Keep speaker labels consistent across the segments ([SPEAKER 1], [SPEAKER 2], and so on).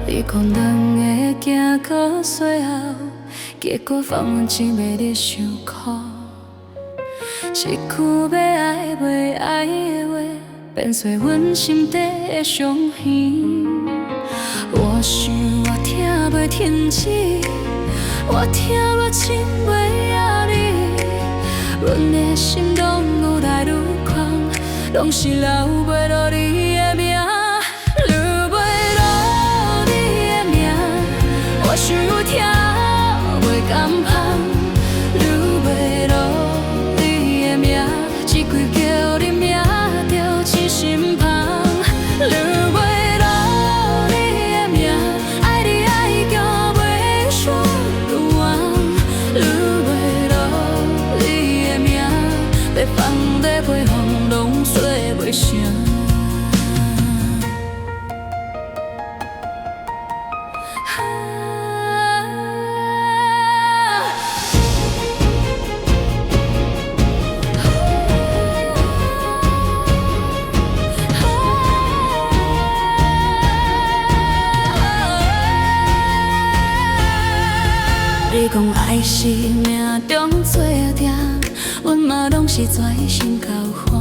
[SPEAKER 1] 你讲两个行到最后，结果放阮真袂咧想苦。一句要爱袂爱的话，变做阮心底的伤痕。我想我听袂停止，我听我真袂压你。阮的心拢愈来愈空，拢是留袂落你的名。 我想听袂甘芳，留袂落你的名，一句叫你名就真心芳，留袂落你的名，爱你爱到袂说愈晚，留袂落你的名，要放在背后拢说袂成。 你讲爱是命中注定，阮嘛拢是全心交付。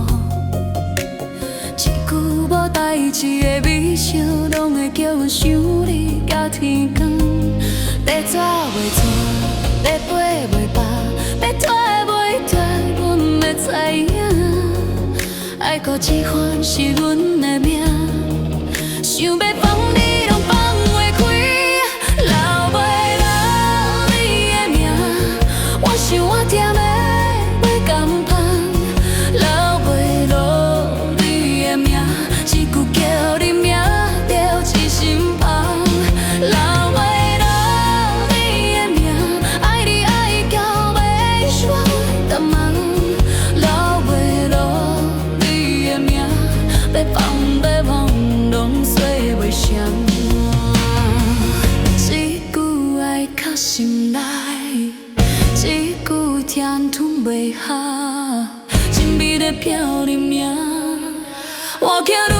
[SPEAKER 1] 一句无代志的微笑，拢会叫阮想你到天光。要怎袂做，要飞袂爬，要拖袂断，阮要知影。爱过一番是阮的命，想要放你拢放袂开。 我点的袂甘芳，留袂落你的名，一句叫你名就一心芳，留袂落你的名，爱你爱到袂说淡忘，留袂落你的名，要放要放拢说袂成，一句爱到心内。 天吞袂下，真美的飘你名，我叫。